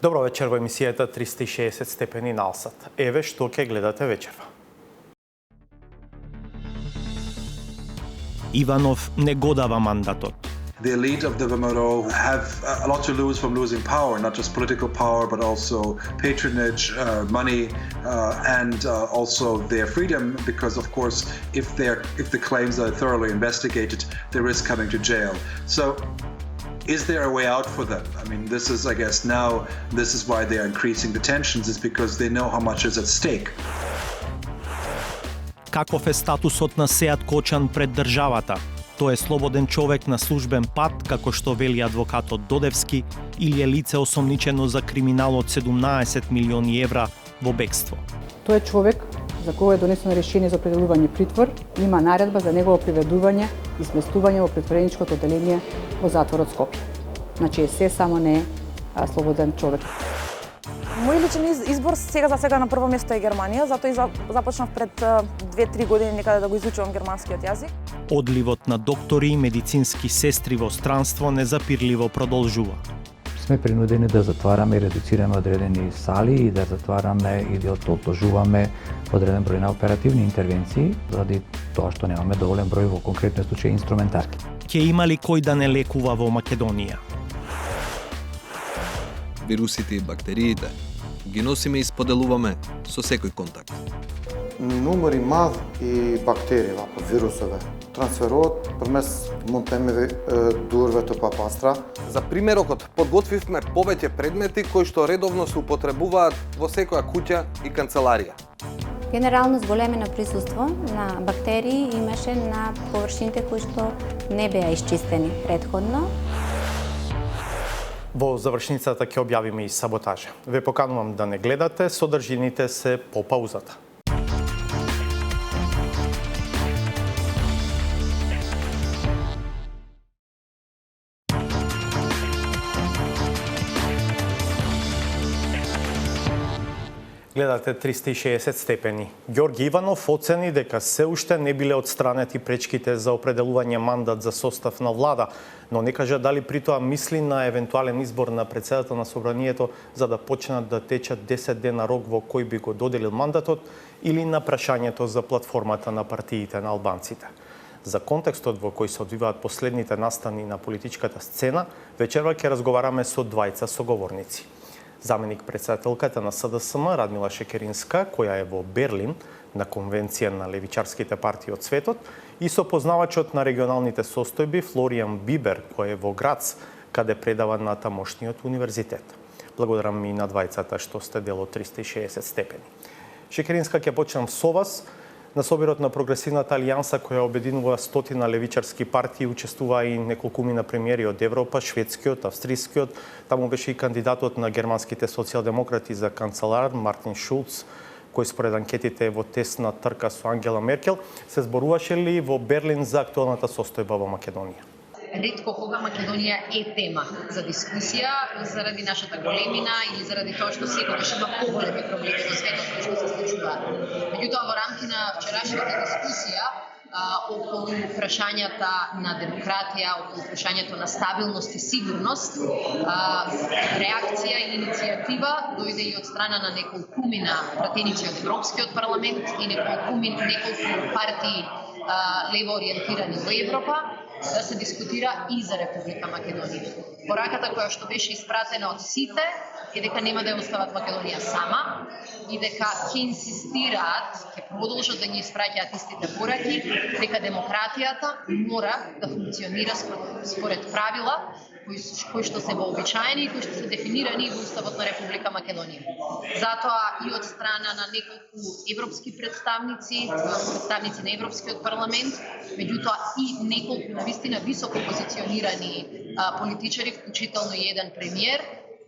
Добро вечер во емисијата 360 степени на Алсат. Еве што ќе гледате вечерва. Иванов не го дава мандатот. The elite of the VMRO have a lot to lose from losing power, not just political power, but also patronage, money, and also their freedom. Because, of course, if the claims are thoroughly investigated, they risk coming to jail. So, is there a way out for them? I mean, this is, I guess, now this is why they are increasing the tensions, is because they know how much is at stake. Каков е статусот на Сеат Кочан пред државата? Тој е слободен човек на службен пат, како што вели адвокатот Додевски, или е лице осомничено за криминал од 17 милиони евра во бегство? Тој е човек за кој е донесено решение за определување притвор, има наредба за негово приведување и сместување во претвореничкото одделение во затворот Скопје. Значи е се само не е слободен човек. Мој личен избор сега за сега на прво место е Германија, затоа и започнав пред 2-3 години некаде да го изучувам германскиот јазик. Одливот на доктори и медицински сестри во странство незапирливо продолжува. Сме принудени да затвараме и редуцираме одредени сали и да затвараме и да одложуваме одреден број на оперативни интервенции, заради тоа што немаме доволен број во конкретни случаи инструментарки. Ке има ли кој да не лекува во Македонија? Вирусите и бактериите ги носиме и споделуваме со секој контакт. Numări mari и бактерии, вирусове. Трансферот премес монтемеви дурвето па пастра. За примерокот подготвивме повеќе предмети кои што редовно се употребуваат во секоја куќа и канцеларија. Генерално зголемено присуство на бактерии имаше на површините кои што не беа исчистени претходно. Во завршницата ќе објавиме и саботажа. Ве поканувам да не гледате, содржините се по паузата. Гледате 360 степени. Ѓорги Иванов оцени дека се уште не биле отстранети пречките за определување мандат за состав на влада, но не кажа дали при тоа мисли на евентуален избор на председател на собранието за да почнат да течат 10 дена рок во кој би го доделил мандатот или на прашањето за платформата на партиите на албанците. За контекстот во кој се одвиваат последните настани на политичката сцена, вечерва ќе разговараме со двајца соговорници. Заменик председателката на СДСМ Радмила Шекеринска, која е во Берлин на конвенција на левичарските партии од светот, и со познавачот на регионалните состојби Флоријан Бибер, кој е во Грац, каде предава на тамошниот универзитет. Благодарам и на двајцата што сте дел од 360 степени. Шекеринска, ќе почнам со вас. На собирот на Прогресивната алијанса, која обединува 100 левичарски партии, учествува и неколкумина премиери од Европа, шведскиот, австрискиот. Таму беше и кандидатот на германските социјалдемократи за канцелар Мартин Шулц, кој според анкетите е во тесна трка со Ангела Меркел. Се зборуваше ли во Берлин за актуелната состојба во Македонија? Ретко кога Македонија е тема за дискусија заради нашата големина или заради тоа што секогаш има поголеми проблеми во светот кои што се случуваат. Меѓутоа, во рамки на вчерашната дискусија околу прашањата на демократија, околу прашањето на стабилност и сигурност, реакција и иницијатива дојде и од страна на неколкумина пратеници од Европскиот парламент и неколку партии лево ориентирани во Европа, да се дискутира и за Република Македонија. Пораката која што беше испратена од сите е дека нема да ја остават Македонија сама и дека ќе инсистираат, ќе продолжат да ги испраќаат истите пораки, дека демократијата мора да функционира според правила кои што се вообичаени и кои што се дефинирани во Уставот на Република Македонија. Затоа и од страна на неколку европски представници на Европскиот парламент, меѓутоа и неколку навистина високо позиционирани политичари, вклучително и еден премиер,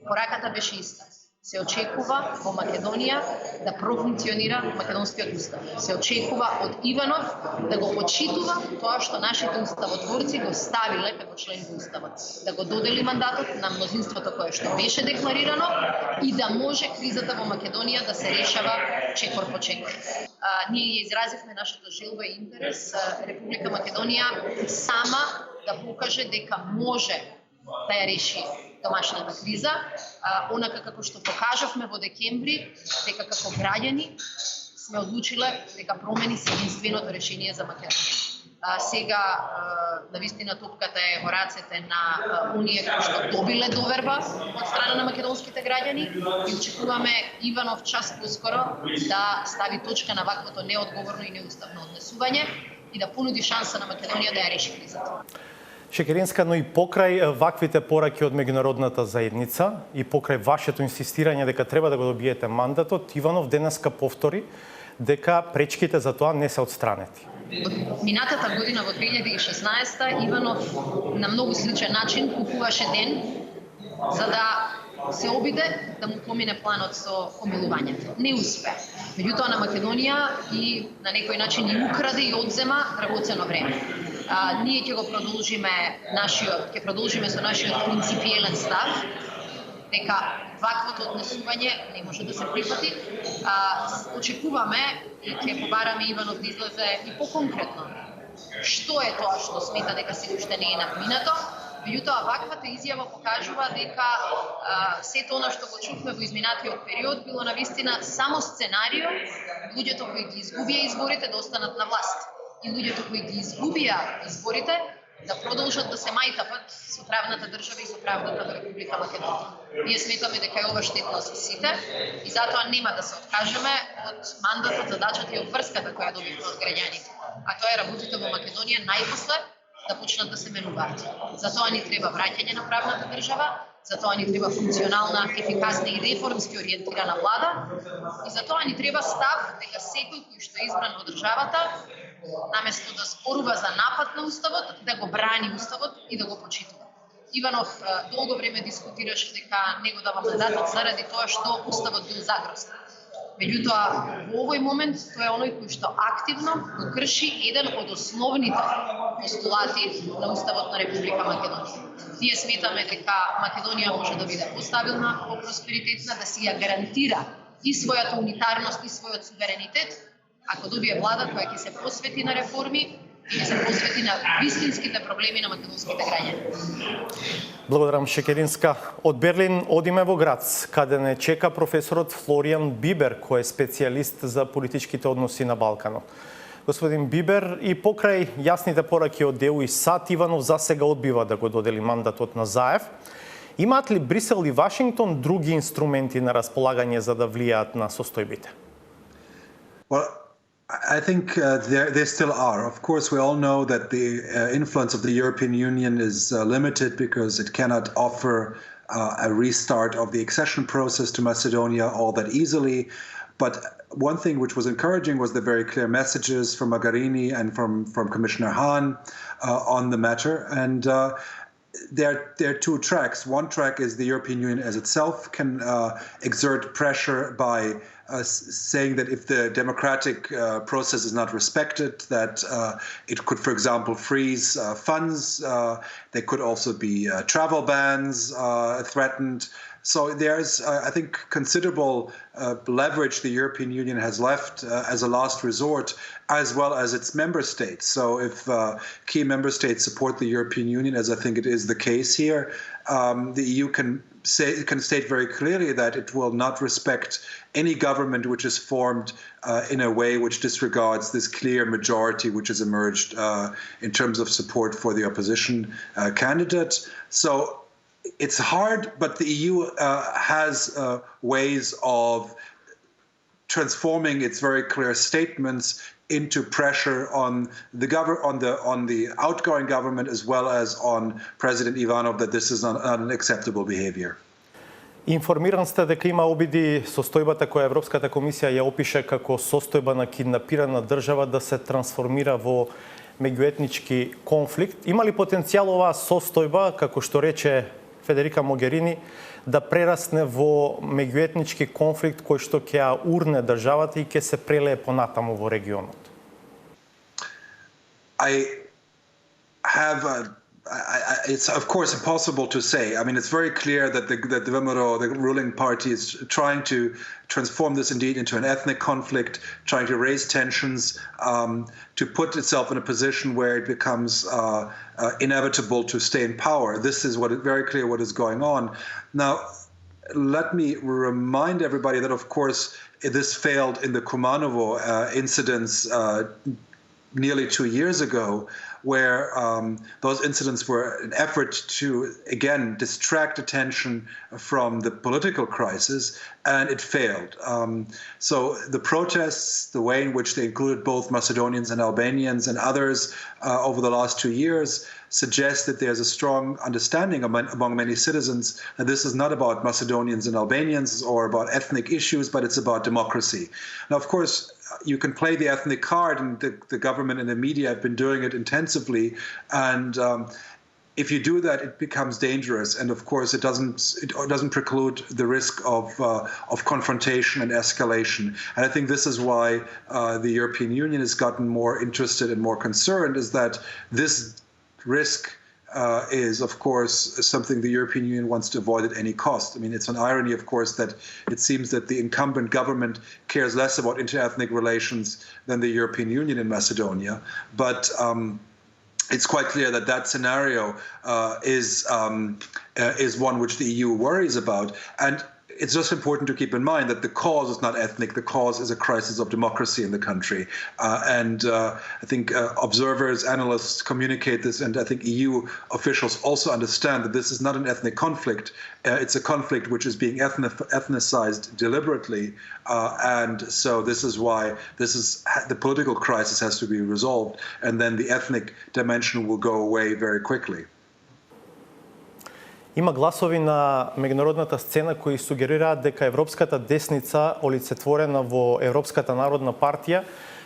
пораката беше иста. Се очекува во Македонија да профункционира македонскиот устав. Се очекува од Иванов да го почитува тоа што нашите уставотворци го ставиле како член во уставот. Да го додели мандатот на мнозинството кое што беше декларирано и да може кризата во Македонија да се решава чекор по чекор. Ние изразивме нашата желба и интерес Република Македонија сама да покаже дека може да ја реши домашната криза, онака како што покажавме во декември, дека како граѓани сме одлучиле дека промени се единственото решение за Македонија. Сега, навистина, топката е во рацете на оние кои што добиле доверба од страна на македонските граѓани и очекуваме Иванов час поскоро да стави точка на ваквото неодговорно и неуставно однесување и да понуди шанса на Македонија да ја реши кризата. Шекеринска, но и покрај ваквите пораки од меѓународната заедница и покрај вашето инсистирање дека треба да го добиете мандатот, Иванов денеска повтори дека пречките за тоа не се отстранети. Од минатата година во 2016 Иванов на многу сличен начин купуваше ден за да се обиде да му помине планот со помилувањето. Не успе. Меѓутоа на Македонија и на некој начин и украде и одзема драгоцено време. Ние ќе продолжиме со нашиот принципиелен став дека ваквото однесување не може да се прифати. Очекуваме и ќе побараме Иванов да излезе и поконкретно. Што е тоа што смета дека се уште не е надминато? Меѓутоа, ваквата изјава покажува дека сето она што го чувме во изминатиот период било навистина само сценарио луѓето кои ги изгубија изборите да останат на власт и луѓето кои ги изгубија изборите да продолжат да се мајтапат со правната држава и со правдата на Република Македонија. Ние сметаме дека е ова штетно за сите и затоа нема да се откажеме од мандатот, задачата и обврската која добивме од граѓаните. А тоа е работите во Македонија најпосле да почнат да се менуваат. Затоа ни треба враќање на правната држава, затоа ни треба функционална, ефикасна и реформски ориентирана влада и затоа ни треба став дека секој кој што е избран во државата, наместо да зборува за напад на Уставот, да го брани Уставот и да го почитува. Иванов долго време дискутираше дека не го дава мандатот заради тоа што Уставот бил загрозен. Меѓутоа, во овој момент тој е оној кој што активно го крши еден од основните постулати на Уставот на Република Македонија. Ние сметаме дека Македонија може да биде постабилна, просперитетна, да си ја гарантира и својата унитарност и својот суверенитет, ако добие влада која ќе се посвети на реформи и ќе се посвети на вистинските проблеми на македонските граѓани. Благодарам, Шекеринска. Од Берлин одиме во Грац, каде не чека професорот Флоријан Бибер, кој е специјалист за политичките односи на Балканот. Господин Бибер, и покрај јасните пораки од ДЕУ и САД, Иванов засега одбива да го додели мандатот на Заев. Имаат ли Брисел и Вашингтон други инструменти на располагање за да влијаат на состојбите? Well, I think there still are. Of course, we all know that the influence of the European Union is limited because it cannot offer a restart of the accession process to Macedonia all that easily. But one thing which was encouraging was the very clear messages from Mogherini and from Commissioner Hahn on the matter. And there are two tracks. One track is the European Union as itself can exert pressure by saying that if the democratic process is not respected, that it could, for example, freeze funds. There could also be travel bans threatened. So there's, I think, considerable leverage the European Union has left as a last resort, as well as its member states. So if key member states support the European Union, as I think it is the case here, the EU can state very clearly that it will not respect any government which is formed in a way which disregards this clear majority which has emerged in terms of support for the opposition candidate. So it's hard, but the EU has ways of transforming its very clear statements into pressure on the outgoing government as well as on President Ivanov that this is not an acceptable behavior. Информиран сте дека има обиди состојбата која Европската комисија ја опише како состојба на киднапирана држава да се трансформира во меѓуетнички конфликт. Има ли потенцијал оваа состојба, како што рече Федерика Могерини, да прерасне во меѓуетнички конфликт кој што ќе ја урне државата и ќе се прелее понатаму во регионот? It's of course impossible to say. I mean, it's very clear that the VMRO, the ruling party, is trying to transform this indeed into an ethnic conflict, trying to raise tensions, to put itself in a position where it becomes inevitable to stay in power. This is very clear what is going on. Now, let me remind everybody that, of course, this failed in the Kumanovo incidents nearly 2 years ago, where those incidents were an effort to, again, distract attention from the political crisis, and it failed. So the protests, the way in which they included both Macedonians and Albanians and others over the last 2 years, suggests that there's a strong understanding among many citizens that this is not about Macedonians and Albanians or about ethnic issues, but it's about democracy. Now, of course, you can play the ethnic card, and the government and the media have been doing it intensively. And if you do that, it becomes dangerous. And of course, it doesn't preclude the risk of confrontation and escalation. And I think this is why the European Union has gotten more interested and more concerned, is that this risk is, of course, something the European Union wants to avoid at any cost. I mean, it's an irony, of course, that it seems that the incumbent government cares less about inter-ethnic relations than the European Union in Macedonia. But it's quite clear that that scenario is one which the EU worries about. And it's just important to keep in mind that the cause is not ethnic. The cause is a crisis of democracy in the country. And I think observers, analysts communicate this, and I think EU officials also understand that this is not an ethnic conflict. It's a conflict which is being ethnicized deliberately. And so this is why the political crisis has to be resolved, and then the ethnic dimension will go away very quickly. Има гласови на меѓународната сцена кои сугерираат дека европската десница, олицетворена во Европската народна партија,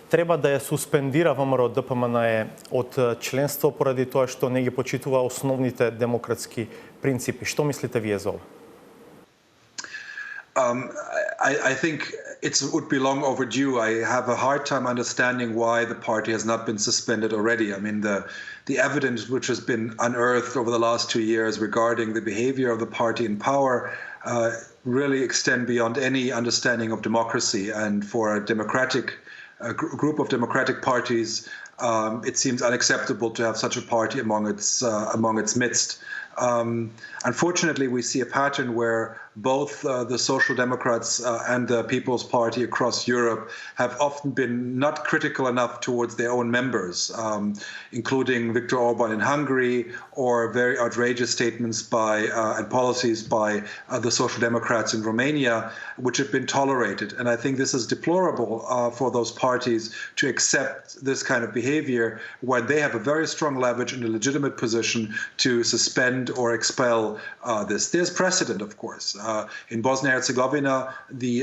треба да ја суспендира ВМРО ДПМНЕ од членство поради тоа што не ги почитува основните демократски принципи. Што мислите вие за ова? I think it would be long overdue. I have a hard time understanding why the party has not been suspended already. I mean, the evidence which has been unearthed over the last 2 years regarding the behavior of the party in power really extend beyond any understanding of democracy. And for a group of democratic parties, it seems unacceptable to have such a party among its midst. Unfortunately, we see a pattern where both the Social Democrats and the People's Party across Europe have often been not critical enough towards their own members, including Viktor Orban in Hungary, or very outrageous statements and policies by the Social Democrats in Romania, which have been tolerated. And I think this is deplorable for those parties to accept this kind of behavior when they have a very strong leverage and a legitimate position to suspend or expel this. There's precedent, of course. In Bosnia-Herzegovina, the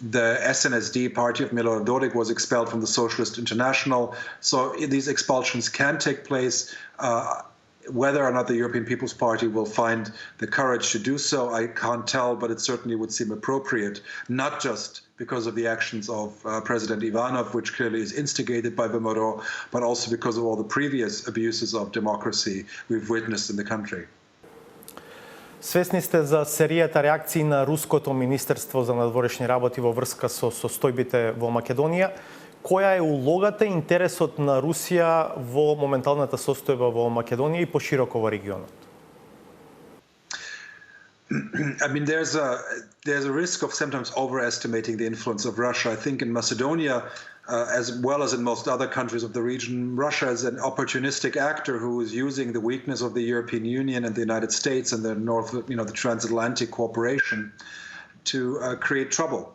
SNSD party of Milorad Dodik was expelled from the Socialist International. So these expulsions can take place. Whether or not the European People's Party will find the courage to do so, I can't tell, but it certainly would seem appropriate, not just because of the actions of President Ivanov, which clearly is instigated by VMRO, but also because of all the previous abuses of democracy we've witnessed in the country. Свесни сте за серијата реакции на Руското Министерство за надворешни работи во врска со состојбите во Македонија. Која е улогата и интересот на Русија во моменталната состојба во Македонија и пошироко во регионот? I mean, there's a risk of sometimes overestimating the influence of Russia. I think in Macedonia, as well as in most other countries of the region, Russia is an opportunistic actor who is using the weakness of the European Union and the United States and the the transatlantic cooperation to create trouble.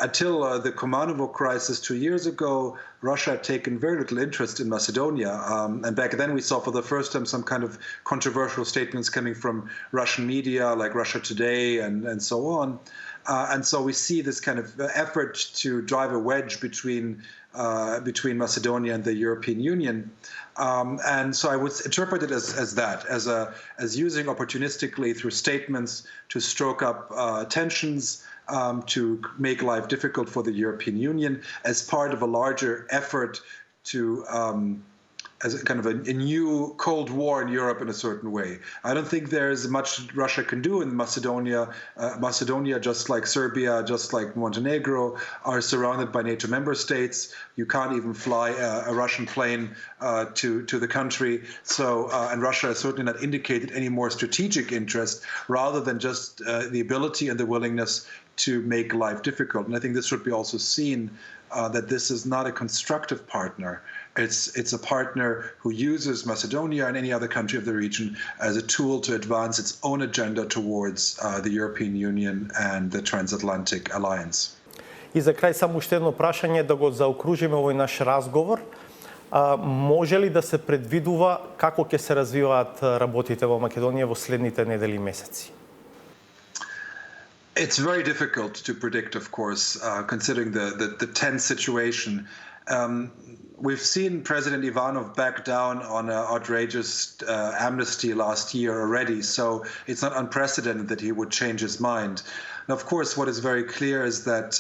Until the Kumanovo crisis 2 years ago, Russia had taken very little interest in Macedonia. And back then we saw for the first time some kind of controversial statements coming from Russian media like Russia Today and so on. And so we see this kind of effort to drive a wedge between Macedonia and the European Union. And so I would interpret it as using opportunistically through statements to stroke up tensions, to make life difficult for the European Union as part of a larger effort to as a kind of a new Cold War in Europe in a certain way. I don't think there's much Russia can do in Macedonia. Macedonia, just like Serbia, just like Montenegro, are surrounded by NATO member states. You can't even fly a Russian plane to the country. So, and Russia has certainly not indicated any more strategic interest, rather than just the ability and the willingness to make life difficult. And I think this should be also seen that this is not a constructive partner. It's a partner who uses Macedonia and any other country of the region as a tool to advance its own agenda towards the European Union and the transatlantic alliance. И за крај само уште едно прашање да го заокружиме овој наш разговор. Може ли да се предвидува како ќе се развиваат работите во Македонија во следните недели и месеци? It's very difficult to predict, of course, considering the tense situation. We've seen President Ivanov back down on an outrageous amnesty last year already, so it's not unprecedented that he would change his mind. Now, of course, what is very clear is that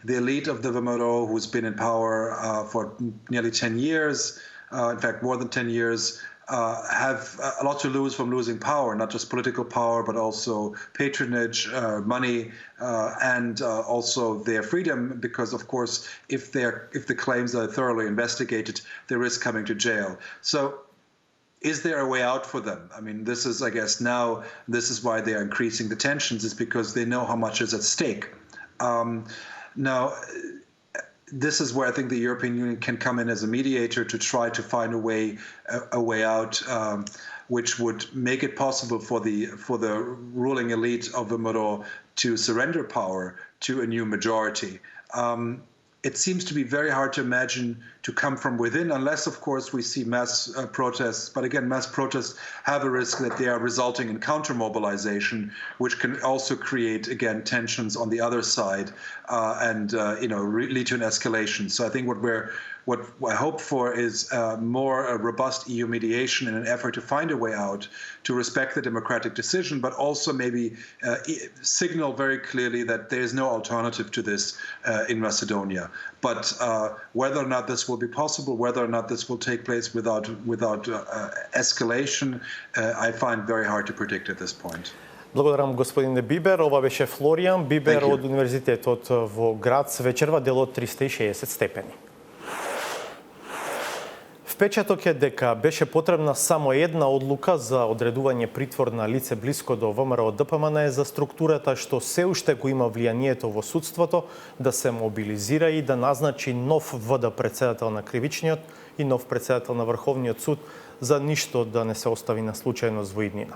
the elite of the VMRO, who's been in power for nearly 10 years, in fact, more than 10 years, have a lot to lose from losing power, not just political power, but also patronage, money, and also their freedom, because, of course, if the claims are thoroughly investigated, they risk coming to jail. So is there a way out for them? I mean, this is, I guess, now, this is why they are increasing the tensions, is because they know how much is at stake. Now, this is where I think the European Union can come in as a mediator to try to find a way out, which would make it possible for the ruling elite of VMRO to surrender power to a new majority. It seems to be very hard to imagine to come from within, unless, of course, we see mass protests. But again, mass protests have a risk that they are resulting in counter-mobilization, which can also create, again, tensions on the other side and lead to an escalation. So I think what I hope for is more robust EU mediation in an effort to find a way out, to respect the democratic decision, but also maybe signal very clearly that there is no alternative to this in Macedonia. But whether or not this will be possible, whether or not this will take place without escalation, I find very hard to predict at this point. Благодарам, господине Бибер. Ова беше Флоријан Бибер од Универзитетот во град Свечерва, делот 360 степени. Впечаток е дека беше потребна само една одлука за одредување притвор на лице блиско до ВМРО ДПМН за структурата што се уште го има влијанието во судството да се мобилизира и да назначи нов ВД председател на Кривичниот и нов председател на Врховниот суд, за ништо да не се остави на случајност во иднина.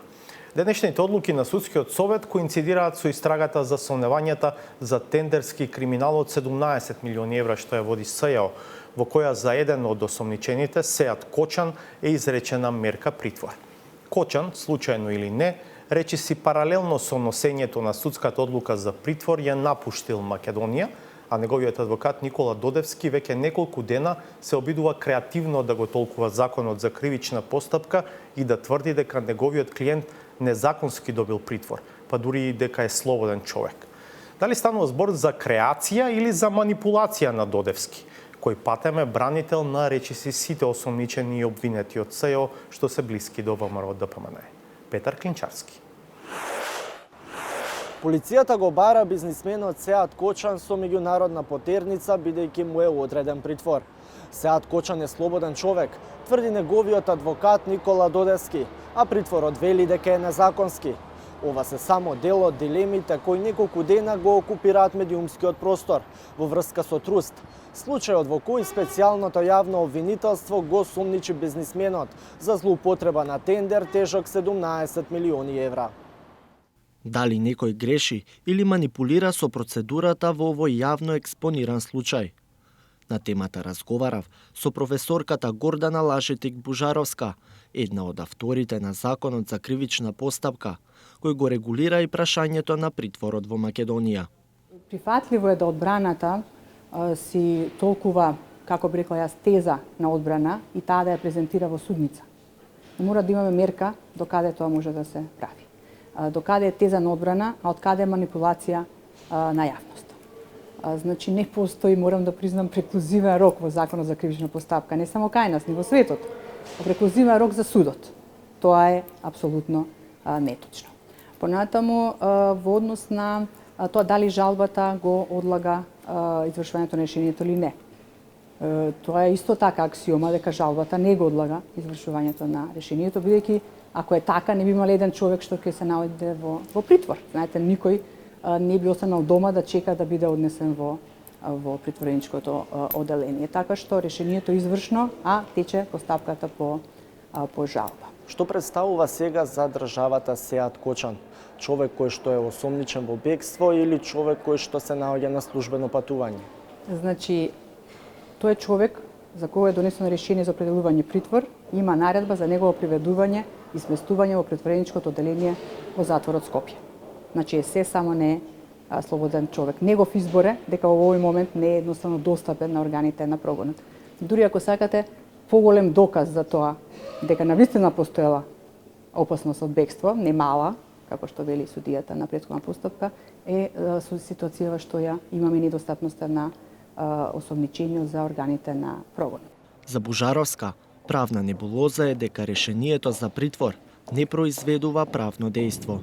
Денешните одлуки на Судскиот совет коинцидираат со истрагата за сомневањата за тендерски криминал од 17 милиони евра што ја води СЈО, во која за еден од осомничените, Сеат Кочан, е изречена мерка притвор. Кочан, случајно или не, речиси паралелно со носењето на судската одлука за притвор ја напуштил Македонија, а неговиот адвокат Никола Додевски веќе неколку дена се обидува креативно да го толкува законот за кривична постапка и да тврди дека неговиот клиент незаконски добил притвор, па дури и дека е слободен човек. Дали станува збор за креација или за манипулација на Додевски, кој патем е бранител на речиси сите осомничени и обвинети од СЈО што се блиски до ВМРО ДПМН. Петар Клинчарски. Полицијата го бара бизнисменот Сеат Кочан со меѓународна потерница, бидејќи му е одреден притвор. Сеат Кочан е слободен човек, тврди неговиот адвокат Никола Додевски, а притворот вели дека е незаконски. Ова се само дел од дилемите кои неколку дена го окупираат медиумскиот простор во врска со Труст, случајот во кој специјалното јавно обвинителство го сомничи бизнисменот за злоупотреба на тендер тежок 17 милиони евра. Дали некој греши или манипулира со процедурата во овој јавно експониран случај? На темата разговарав со професорката Гордана Лажетик-Бужаровска, една од авторите на Законот за кривична постапка, кој го регулира и прашањето на притворот во Македонија. Прифатливо е да одбраната си толкува, како би рекла јас, теза на одбрана и таа да ја презентира во судница. Мора да имаме мерка до каде тоа може да се прави. До каде е теза на одбрана, а од каде е манипулација на јавност. Значи не постои, морам да признам, преклузивен рок во Законот за кривична постапка, не само кај нас, ни во светот. преклузива рок за судот. Тоа е апсолутно неточно. Понатаму, во однос на тоа дали жалбата го одлага извршувањето на решението или не. Тоа е исто така аксиома дека жалбата не го одлага извршувањето на решението, бидејќи ако е така не би имал еден човек што ќе се наоѓа во притвор. Знаете, никој не би останал дома да чека да биде однесен во притвореничкото оделение. Така што решението е извршно, а тече постапката по жалба. Што представува сега за државата Сеат Кочан? Човек кој што е осомничен во бегство или човек кој што се наоѓа на службено патување? Значи, тој е човек за кој е донесено решение за определување притвор, има наредба за негово приведување и сместување во притвореничкото оделение во затворот Скопје. Значи, е се само не е слободен човек. Негов избор е дека во овој момент не е едноставно достапен на органите на прогонот. Дури ако сакате поголем доказ за тоа дека навистина постоела опасност од бегство, не мала, како што вели судијата на претходна постапка, е ситуацијава што ја имаме недостапноста на осомничење за органите на прогон. За Бужаровска, правна небулоза е дека решението за притвор не произведува правно дејство.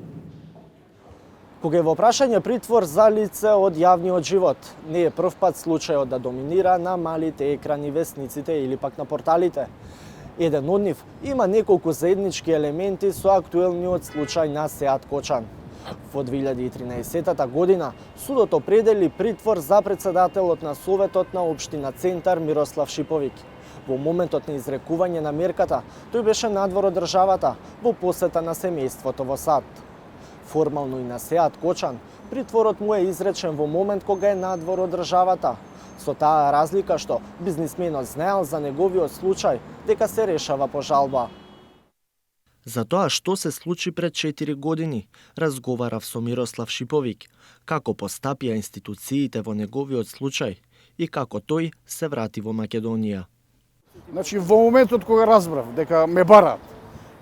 Кога е во прашање притвор за лице од јавниот живот, не е прв пат случајот да доминира на малите екрани весниците или пак на порталите. Еден од нив има неколку заеднички елементи со актуелниот случај на Сеат Кочан. Во 2013 година судот определи притвор за председателот на Советот на општина Центар Мирослав Шиповиќ. Во моментот на изрекување на мерката, тој беше надвор од државата во посета на семејството во САД. Формално и на Сеат Кочан, притворот му е изречен во момент кога е надвор од државата. Со таа разлика што бизнисменот знаел за неговиот случај дека се решава по жалба. За тоа што се случи пред 4 години, разговарав со Мирослав Шиповиќ, како постапија институциите во неговиот случај и како тој се врати во Македонија. Значи, во моментот кога разбрав дека ме бараат,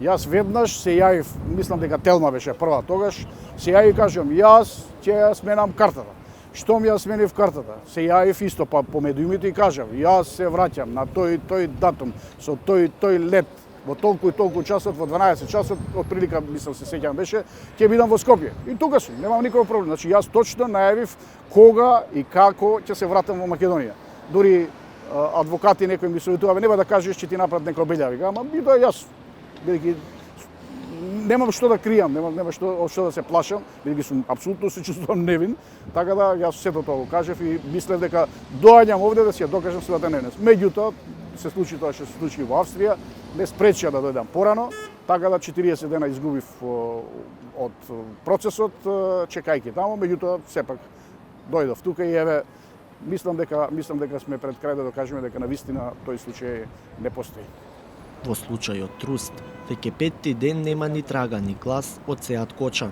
јас веднаш се јавив, мислам дека Телма беше прва тогаш, се јавив и кажам, јас ќе ја сменам картата. Штом ја сменив картата, се јавив исто по медиумите и кажав, јас се враќам на тој датум, со тој лет, во толку и толку часот, во 12 часот, отприлика, мислам се сеќавам беше, ќе бидам во Скопје. И тука сум, немам никаков проблем. Значи, јас точно најавив кога и како ќе се вратам во Македонија. Дури адвокати некои ми советуваа, нема да кажеш ќе ти направат некој белјави. Ама би тоа јас, бидејќи немам што да кријам, нема што да се плашам, бидејќи сум апсолутно се чувствувам невин, така да јас сето тоа го кажав и мислев дека доаѓам овде да си ја докажам својата невиност. Меѓутоа, се случи тоа што се случи во Австрија, ме спречија да дојдам порано, така да 40 дена изгубив од процесот, чекајќи таму, меѓутоа сепак дојдов тука и еве мислам дека сме пред крај да докажеме дека навистина тој случај не постои. Во случајот Труст, веќе 5ти ден нема ни трага ни глас од Сеат Кочан,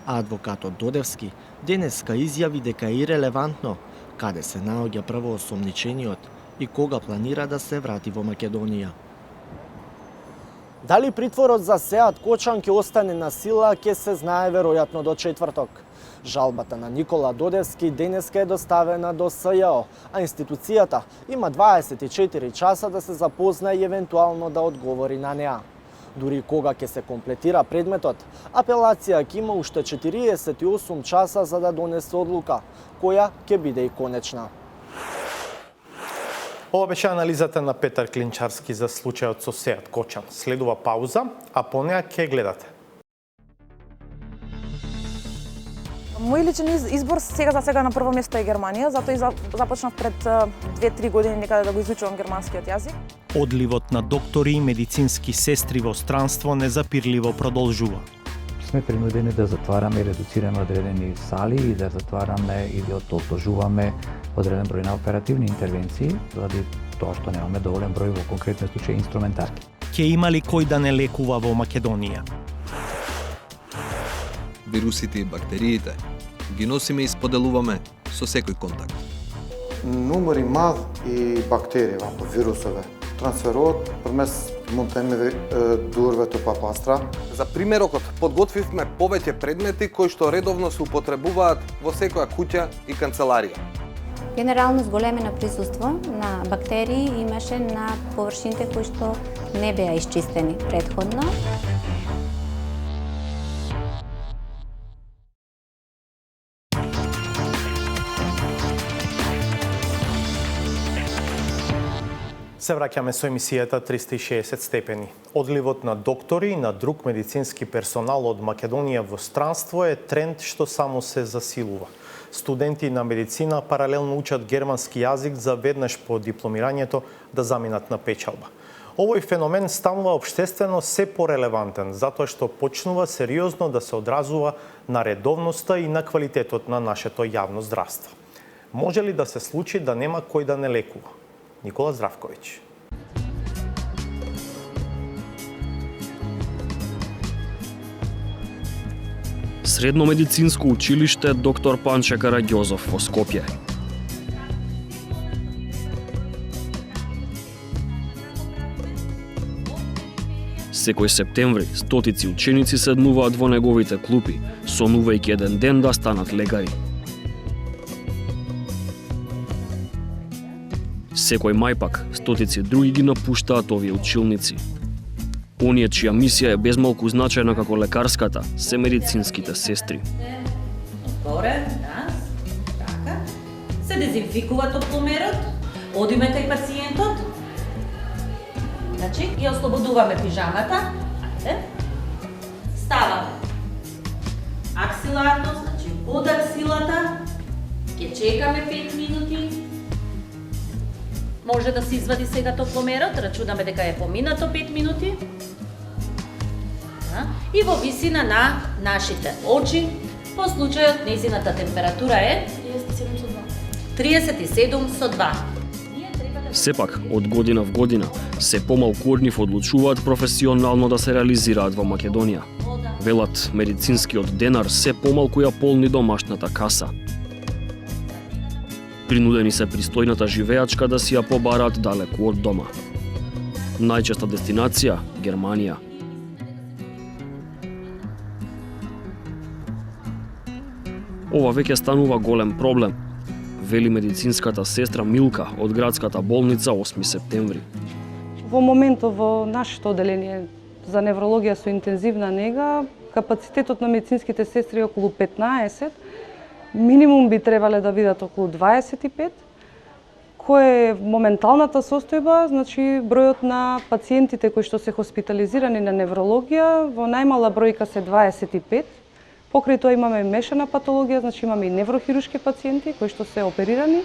а адвокатот Додевски денеска изјави дека е ирелевантно каде се наоѓа првоосомничениот и кога планира да се врати во Македонија. Дали притворот за Сеат Кочан ќе остане на сила, ќе се знае веројатно до четврток. Жалбата на Никола Додевски денеска е доставена до СЈО, а институцијата има 24 часа да се запознае и евентуално да одговори на неа. Дури кога ќе се комплетира предметот, апелација ќе има уште 48 часа за да донесе одлука, која ќе биде и конечна. Ова беше анализата на Петар Клинчарски за случајот со Сеат Кочан. Следува пауза, а по неа ќе гледате. Мој личен избор сега на прво место е Германија, затоа и започнав пред 2-3 години некаде да го изучувам германскиот јазик. Одливот на доктори и медицински сестри во странство незапирливо продолжува. Сме принудени да затвараме и редуцираме одредени сали и да затвараме или одложуваме одреден број на оперативни интервенции, заради тоа што немаме доволен број во конкретни случаи инструментарки. Ке има ли кој да не лекува во Македонија? Вирусите и бактериите ги носиме и споделуваме со секој контакт. Numări mari и бактерии, вирусове, трансферот премес монтемеви дурвето папастра. За примерокот подготвивме повеќе предмети кои што редовно се употребуваат во секоја куќа и канцеларија. Генерално зголемено присуство на бактерии имаше на површините кои што не беа исчистени претходно. Се враќаме со емисијата 360 степени. Одливот на доктори и на друг медицински персонал од Македонија во странство е тренд што само се засилува. Студенти на медицина паралелно учат германски јазик за веднаш по дипломирањето да заминат на печалба. Овој феномен станува општествено се порелевантен, затоа што почнува сериозно да се одразува на редовноста и на квалитетот на нашето јавно здравство. Може ли да се случи да нема кој да не лекува? Никола Здравковиќ. Средно медицинско училиште доктор Панче Караѓозов во Скопје. Секој септември стотици ученици седнуваат во неговите клупи, сонувајќи еден ден да станат лекари. Секој мај пак, стотици други ги напуштаат овие училници. Оние чија мисија е безмалку значајна како лекарската, се медицинските сестри. Горе, да, така. Се дезинфикува топломерот, одиме кај пациентот. Значи, ја ослободуваме пижамата. Ајде. Ставаме. Аксиларно, значи под аксилата. Ќе чекаме 5 минути. Може да се извади сега топломерот, рачунаме дека е поминато 5 минути. И во висина на нашите очи, по случајот нејзината температура е 37 со 2. Сепак, од година в година, се помалку од нив одлучуваат професионално да се реализираат во Македонија. Велат, медицинскиот денар се помалку ја полни домашната каса. Принудени се пристојната живеачка да си ја побараат далеку од дома. Најчеста дестинација – Германија. Ова веќе станува голем проблем, вели медицинската сестра Милка од градската болница 8 септември. Во моментот во нашето оделение за неврологија со интензивна нега, капацитетот на медицинските сестри е околу 15, минимум би требале да бидат околу 25, кој е моменталната состојба, значи бројот на пациентите кои што се хоспитализирани на неврологија, во најмала бројка се 25, покрај тоа имаме мешана патологија, значи имаме и неврохирушки пациенти кои што се оперирани.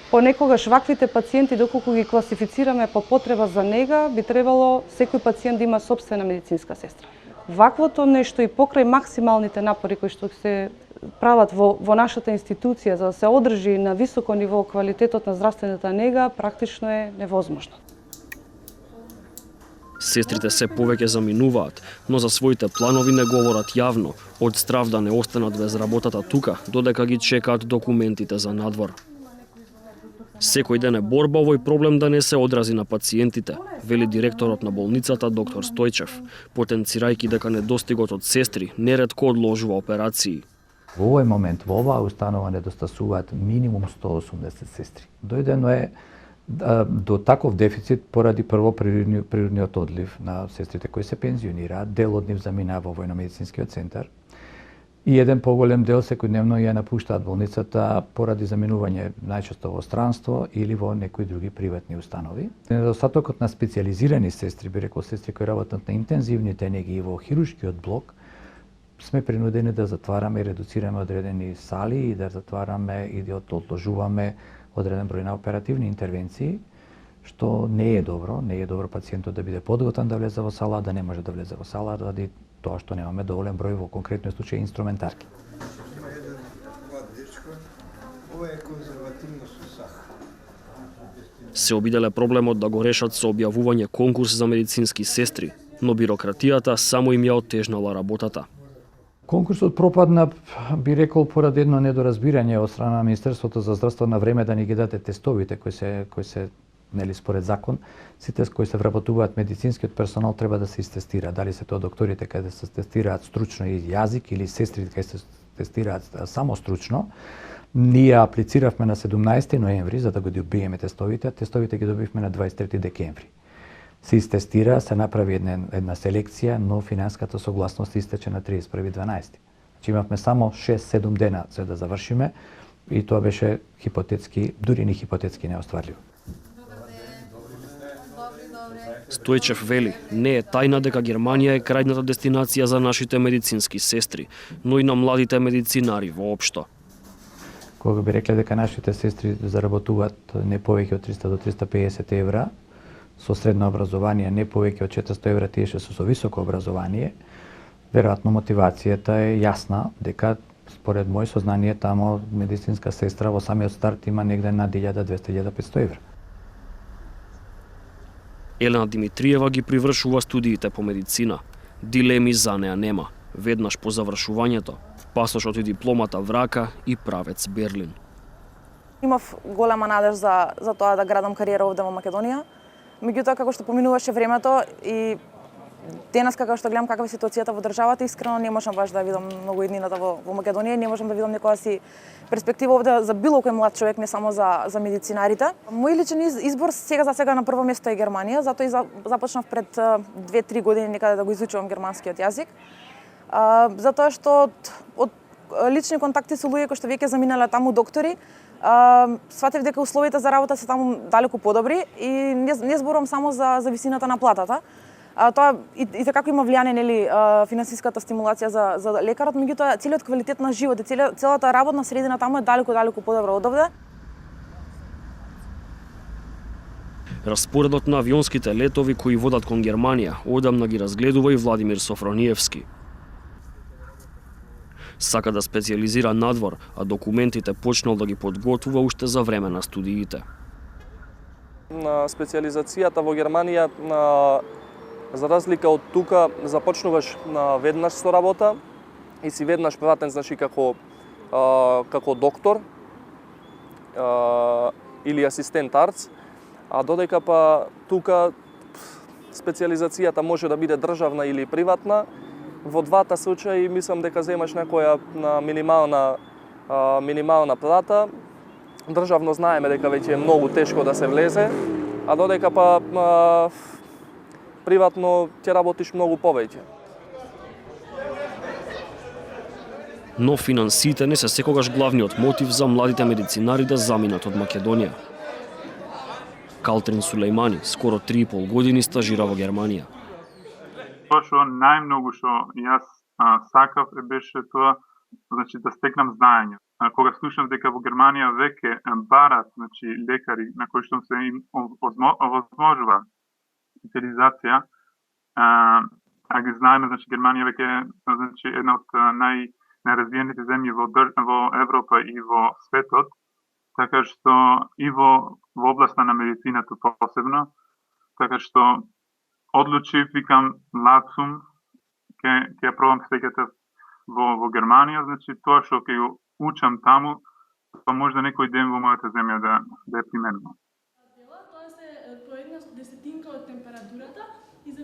Понекогаш ваквите пациенти, доколку ги класифицираме по потреба за нега, би требало секој пациент да има сопствена медицинска сестра. Ваквото нешто и покрај максималните напори кои што се прават во нашата институција за да се одржи на високо ниво квалитетот на здравствената нега, практично е невозможно. Сестрите се повеќе заминуваат, но за своите планови не говорат јавно, од страв да не останат без работата тука, додека ги чекаат документите за надвор. Секој ден е борба овој проблем да не се одрази на пациентите, вели директорот на болницата доктор Стојчев, потенцирајќи дека недостигот од сестри неретко одложува операции. Во овој момент во оваа установа недостасуваат минимум 180 сестри. Дојдено е до таков дефицит поради прво природниот одлив на сестрите кои се пензионираат, дел од нив заминава во војно-медицинскиот центар и еден поголем дел секојдневно ја напуштаат болницата поради заминување најчесто во странство или во некои други приватни установи. Недостатокот на специјализирани сестри, би рекол сестри кои работат на интензивните неги и во хируршкиот блок, сме принудени да затвараме и редуцираме одредени сали и да затвараме и да одложуваме одреден број на оперативни интервенции, што не е добро. Не е добро пациентот да биде подготвен да влезе во сала, да не може да влезе во сала, ради тоа што немаме доволен број во конкретниот случај инструментарки. Се обиделе проблемот да го решат со објавување конкурс за медицински сестри, но бирократијата само им ја оттежнала работата. Конкурсот пропадна, би рекол, поради едно недоразбирање од страна на Министерството за здравство на време да ни ги даде тестовите кои се нели според закон, сите кои се вработуваат медицинскиот персонал треба да се истестира. Дали се тоа докторите каде да се тестираат стручно и јазик или сестрите каде се тестираат само стручно. Ние аплициравме на 17 ноември за да го добиеме тестовите, тестовите ги добивме на 23 декември. Се истестира, се направи една селекција, но финанската согласност истече на 31.12. Значи имавме само 6-7 дена за да завршиме и тоа беше хипотетски, дури ни хипотетски неостварливо. Стојчев вели, не е тајна дека Германија е крајната дестинација за нашите медицински сестри, но и на младите медицинари воопшто. Кога би рекле дека нашите сестри заработуваат не повеќе од 300 до 350 евра, со средно образование не повеќе од 400 евра тиеше со високо образование, веројатно мотивацијата е јасна дека според мој сознание тамо медицинска сестра во самиот старт има негде над 1200-1500 евра. Елена Димитриева ги привршува студиите по медицина. Дилеми за неа нема. Веднаш по завршувањето, пасошот и дипломата врака и правец Берлин. Имав голема надеж за тоа да градам кариера овде во Македонија. Меѓутоа, како што поминуваше времето и денес како што гледам каква е ситуацијата во државата, искрено не можам баш да видам многу иднината во Македонија, не можам да видам некоја си перспектива овде за било кој млад човек, не само за медицинарите. Мој личен избор сега на прво место е Германија, затоа и започнав пред 2-3 години некаде да го изучувам германскиот јазик. Затоа што од лични контакти со луѓе кои што веќе заминале таму доктори, сватев дека условията за работа се таму далеку подобри и не зборувам само за висината на платата. Тоа и како има влијание, нели, финансиската стимулација за лекарот, меѓутоа целиот квалитет на живот и целата работна средина таму е далеку подобра од овде. Распоредот на авионските летови кои водат кон Германија одамна ги разгледува и Владимир Софрониевски. Сака да специјализира надвор, а документите почнал да ги подготвува уште за време на студиите. На специјализацијата во Германија, за разлика од тука, започнуваш веднаш со работа и си веднаш пратен, значи како доктор или асистент арц, а додека па тука специјализацијата може да биде државна или приватна. Во двата случаи мислам дека земаш некоја минимална плата. Државно знаеме дека веќе е многу тешко да се влезе, а додека па приватно ќе работиш многу повеќе. Но финансите не се секогаш главниот мотив за младите медицинари да заминат од Македонија. Калтрин Сулејмани скоро 3,5 години стажира во Германија. Тоа што најмногу што јас сакав беше тоа, значи да стекнам знаење. Кога слушам дека во Германија веќе барат, значи лекари на кои што се им овозможува специализација, а ги знаеме, значи Германија веќе е значи една од најразвиените земји во Европа и во светот, така што и во областа на медицината посебно, така што одлучив, викам, млад сум, ќе пробам стеката во Германија, значи тоа што ќе го учам таму, па можда некој ден во мојата земја да ја применувам.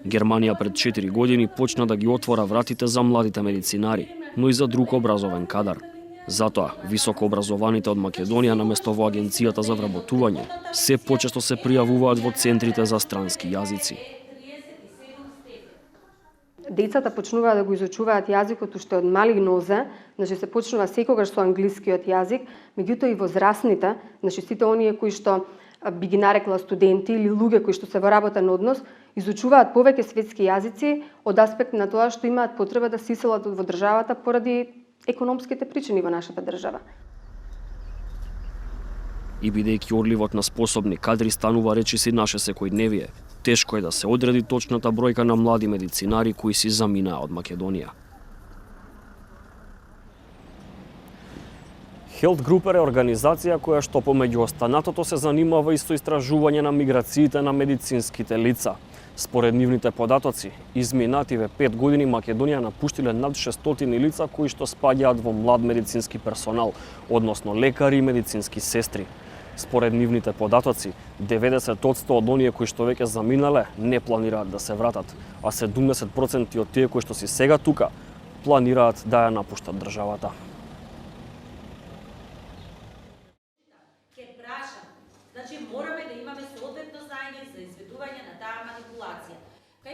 Германија пред 4 години почна да ги отвора вратите за младите медицинари, но и за друг образовен кадар. Затоа, високо образованите од Македонија наместо во Агенцијата за вработување, се почесто се пријавуваат во центрите за странски јазици. Децата почнуваат да го изучуваат јазикот уште од мали нозе, значи се почнува секогаш со англискиот јазик, меѓутоа и возрастните, значи сите оние кои што би ги нарекла студенти или луѓе кои што се во работен однос, изучуваат повеќе светски јазици од аспект на тоа што имаат потреба да се иселат во државата поради економските причини во нашата држава. И бидејќи одливот на способни кадри станува речиси наше секојдневие, тешко е да се одреди точната бројка на млади медицинари кои си заминаа од Македонија. Health Grouper е организација која што помеѓу останатото се занимава и со истражување на миграциите на медицинските лица. Според нивните податоци, изминативе 5 години Македонија напуштиле над 600 лица кои што спаѓаат во млад медицински персонал, односно лекари и медицински сестри. Според нивните податоци, 90% од оние кои што веќе заминале не планираат да се вратат, а 70% од тие кои што си сега тука планираат да ја напуштат државата.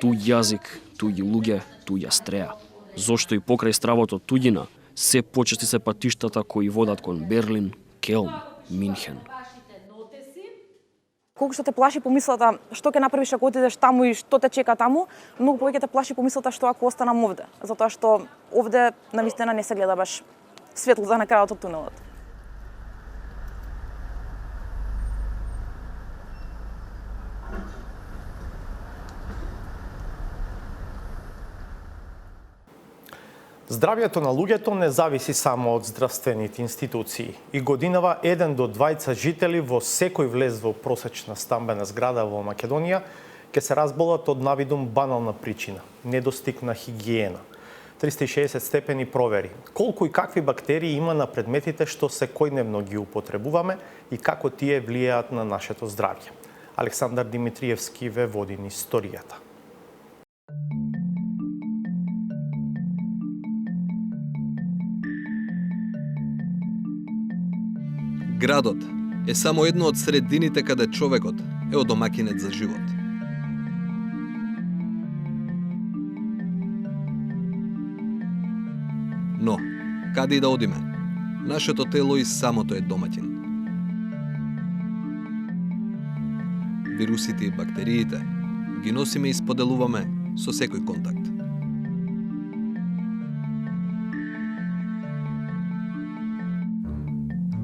туѓ јазик, туѓи луѓе, туѓа стреја. Зошто и покрај стравото туѓина, се почести се патиштата кои водат кон Берлин, Келн, Минхен. Колку што те плаши помислата што ќе направиш ако отидеш таму и што те чека таму, многу повеќе те плаши помислата што ако останам овде, затоа што овде навистина не се гледа баш светло на крајот од тунелот. Здравјето на луѓето не зависи само од здравствените институции. И годинава 1 до 20 жители во секој влез во просечна стамбена зграда во Македонија ќе се разболат од навидум банална причина – недостиг на хигиена. 360 степени провери колку и какви бактерии има на предметите што секојдневно ги употребуваме и како тие влијаат на нашето здравје. Александар Димитриевски ве води низ историјата. Градот е само едно од средините каде човекот е одомакинет за живот. Но, каде и да одиме, нашето тело и самото е домаќин. Вирусите и бактериите ги носиме и споделуваме со секој контакт.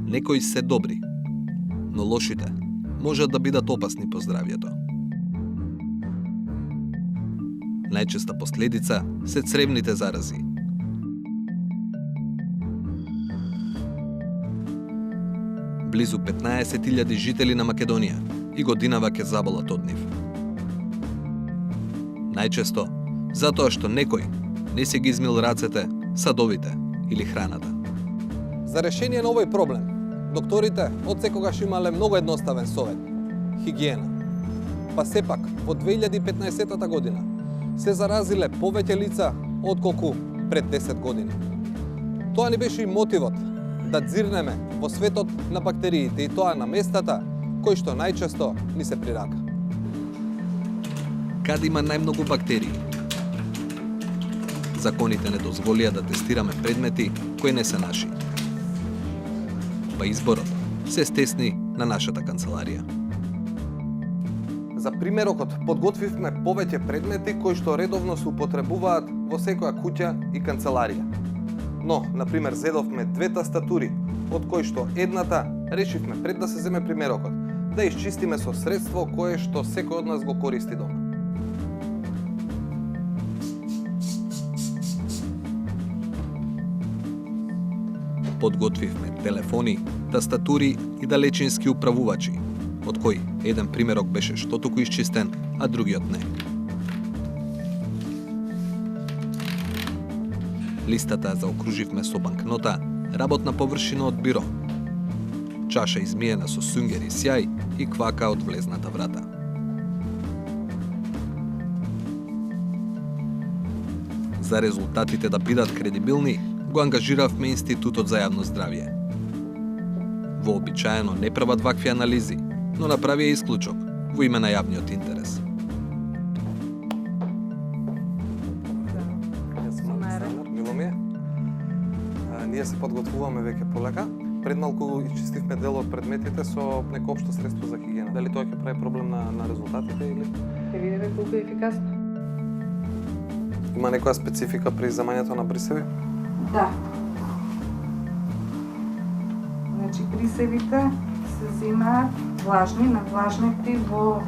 Некои се добри, но лошите можат да бидат опасни по здравјето. Најчеста последица се цревните зарази. Близу 15.000 жители на Македонија и годинава ќе заболат од нив. Најчесто затоа што некој не си ги измил рацете, садовите или храната. За решение на овој проблем, докторите од секогаш имале многу едноставен совет – хигиена. Па сепак, во 2015 година се заразиле повеќе лица отколку пред 10 години. Тоа ни беше и мотивот да дзирнеме во светот на бактериите и тоа на местата кои што најчесто ни се прирака. Каде има најмногу бактерии? Законите не дозволија да тестираме предмети кои не се наши. Па изборот се стесни на нашата канцеларија. За примерокот подготвивме повеќе предмети кои што редовно се употребуваат во секоја куќа и канцеларија. Но, например, зедовме 2 тастатури, од кои што едната решивме пред да се земе примерокот, да исчистиме со средство кое што секој од нас го користи дома. Подготвивме телефони, тастатури и далечински управувачи, од кои еден примерок беше штотуку исчистен, а другиот не. Листата заокруживме со банкнота, работна површина од биро, чаша измиена со сунгер и сјај и квака од влезната врата. За резултатите да бидат кредибилни, го ангажиравме Институтот за јавно здравје. Вообичаено не прават вакви анализи, но направија исклучок во име на јавниот интерес. Ние се подготвуваме веќе полека. Пред малку исчистивме дел од предметите со неко општо средство за хигиена. Дали тоа ќе прави проблем на резултатите или? Ќе видиме колку е ефикасно. Има некоја специфика при земањето на брисеви? Да. Значи, брисевите се земаат влажни на влажници во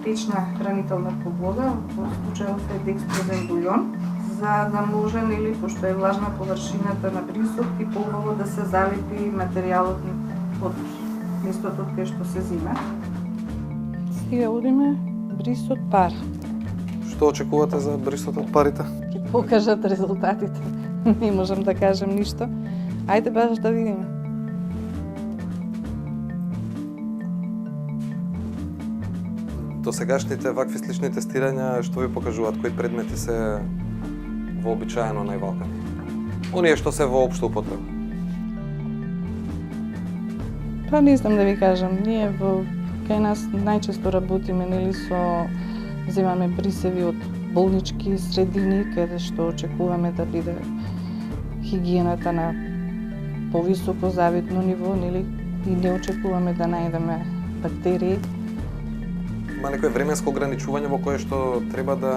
течна хранителна подлога, во случајот е декстрозен булјон, за да може, нели, пошто е влажна површината на брисот и поубаво да се залепи материјалот од местото кај што се зема. Сега одиме брисот пар. Што очекувате за брисот од парите? Ќе покажат резултатите. Не можам да кажем ништо. Ајде баш да видиме. Досегашните вакви слични тестирања што ви покажуваат кои предмети се вообичаено највалкани? Оние што се во општа употреба. Па не знам да ви кажам, ние кај нас најчесто работиме, нели, земаме брисеви од болнички средини, каде што очекуваме да биде хигиената на повисоко завидно ниво, нели, и не очекуваме да најдеме бактерии. Има некој временско ограничување во кое што треба да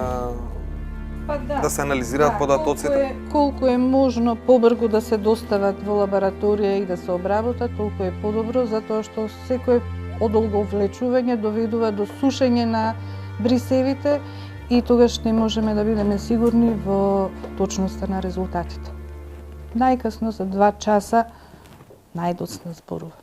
да се анализираат податоците? Колку е можно побрзо да се достават во лабораторија и да се обработат, толку е подобро, затоа што секој одолговлечување доведува до сушење на брисевите и тогаш не можеме да бидеме сигурни во точноста на резултатите. Најкасно за 2 часа најдоцна зборува.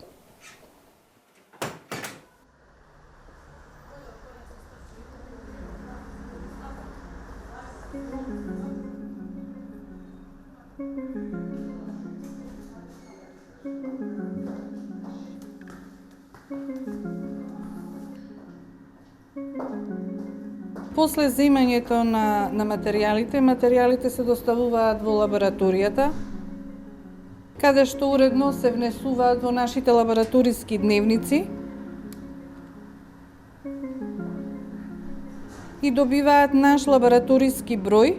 После земањето на материјалите се доставуваат во лабораторијата, каде што уредно се внесуваат во нашите лабораториски дневници и добиваат наш лабораториски број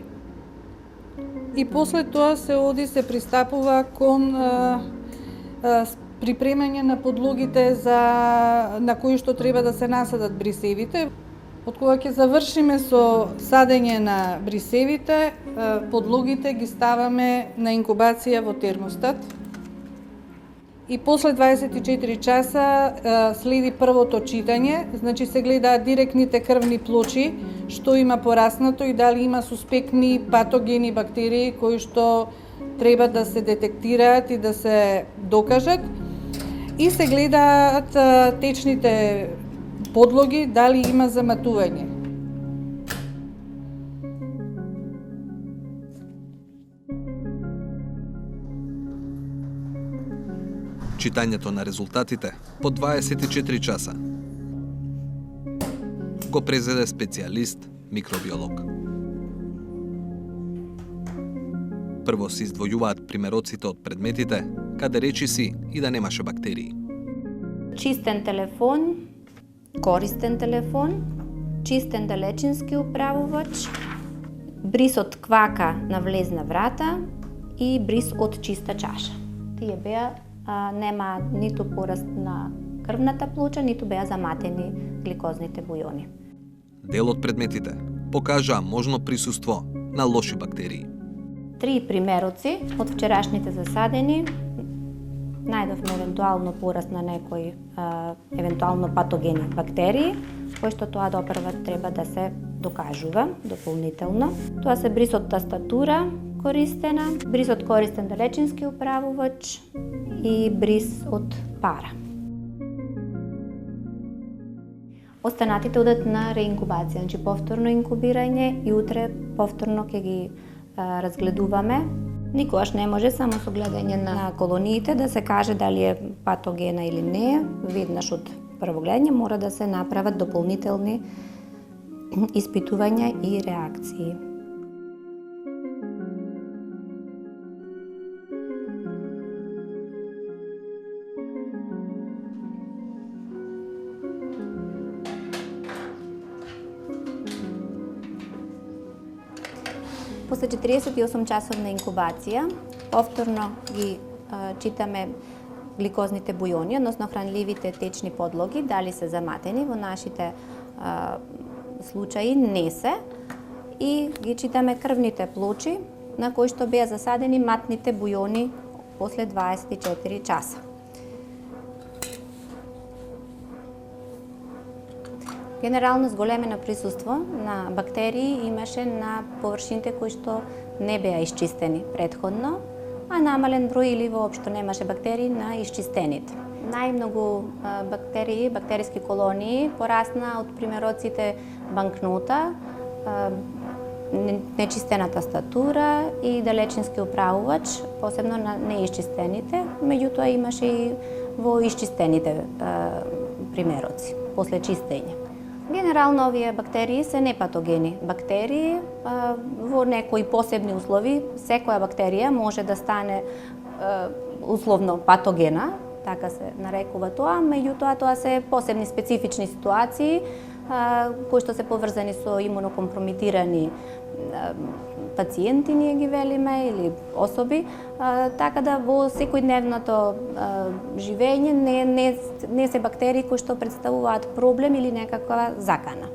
и после тоа се пристапува кон припремање на подлогите на кои што треба да се насадат брисевите. Од кога ќе завршиме со садење на брисевите, подлогите ги ставаме на инкубација во термостат. И после 24 часа следи првото читање, значи се гледаат директните крвни плочи, што има пораснато и дали има суспектни патогени бактерии кои што треба да се детектираат и да се докажат. И се гледаат течните подлоги, дали има заматување. Читањето на резултатите по 24 часа го презеде специјалист микробиолог. Прво се издвојуваат примероците од предметите, каде речиси и да немаше бактерии. Чистен телефон, користен телефон, чистен далечински управувач, бриз од квака на влезна врата и бриз од чиста чаша. Тие беа нема ниту пораст на крвната плоча, ниту беа заматени гликозните бујони. Дел од предметите покажаа можно присуство на лоши бактерии. 3 примероци од вчерашните засадени најдовме евентуално пораст на некои евентуално патогени бактерии, кои што тоа допрва треба да се докажува дополнително. Тоа се бриз од тастатура користена, бриз од користен далечински управувач и бриз од пара. Останатите одат на реинкубација, значи повторно инкубирање и утре повторно ќе ги разгледуваме. Никогаш не може само со гледање на колониите да се каже дали е патогена или не. Веднаш од прво гледање мора да се направат дополнителни испитувања и реакции. После 48 часовна инкубација, повторно ги читаме гликозните бујони, односно хранливите течни подлоги, дали се заматени, во нашите случаи не се, и ги читаме крвните плочи, на кои што беа засадени матните бујони после 24 часа. Генерално зголемено присуство на бактерии имаше на површините кои што не беа исчистени претходно, а намален број или воопшто немаше бактерии на исчистените. Најмногу бактерии, бактериски колонии порасна од примероците банкнота, нечистена тастатура и далечински управувач, посебно на неисчистените, меѓутоа имаше и во исчистените примероци после чистење. Генерално овие бактерии се непатогени бактерии. Во некои посебни услови секоја бактерија може да стане условно патогена, така се нарекува тоа, меѓутоа тоа се посебни специфични ситуации кои што се поврзани со имунокомпромитирани пациенти, ние ги велиме, или особи, така да во секојдневното живење не се бактерии кои што представуваат проблем или некаква закана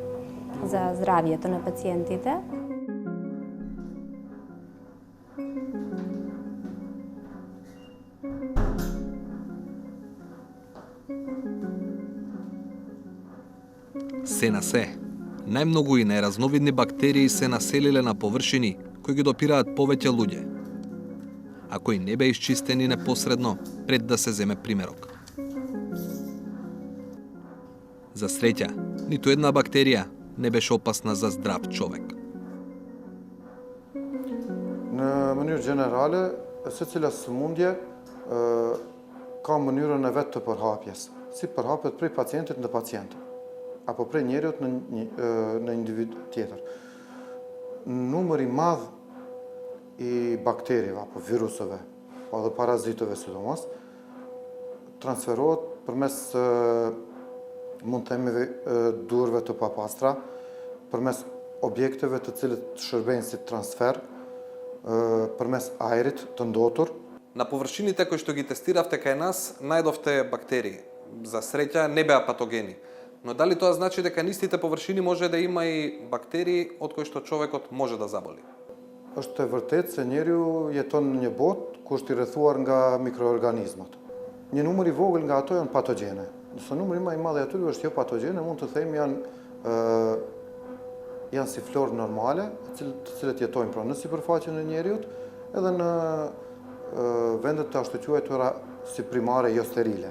за здравието на пациентите. Се на се, најмногу и најразновидни бактерии се населиле на површини кои ги допираат повеќе луѓе, а кои не беа исчистени непосредно пред да се земе примерок. За среќа, ниту една бактерија не беше опасна за здрав човек. Në mënyrë gjenerale, secila sëmundje ka mënyrën e vetë të përhapjes, si përhapet prej pacientit në pacient, apo prej njeriut në individ tjetër. Numëri madh i bakterieve apo viruseve, po dhe parazitove sidomos, transferohet përmes mund të themi durve të papastra, përmes objekteve të cilët shërbejnë si transfer, përmes ajrit të ndotur. На површините кои што ги тестиравте кај нас, најдовте бактерии. За среќа не беа патогени. Но дали тоа значи дека на истите површини може да има и бактерии од кои што човекот може да заболи? Është e vërtetë se njeriu jeton në një botë ku është i rrethuar nga mikroorganizmat. Një numër i vogël nga ato janë patogjene. Nëse numri më i madh i atyre është jo patogjene, mund të themi janë si florë normale, të cilët jetojnë pra në sipërfaqen e njeriut, edhe në vendet të ashtu quajtura si primare jo sterile.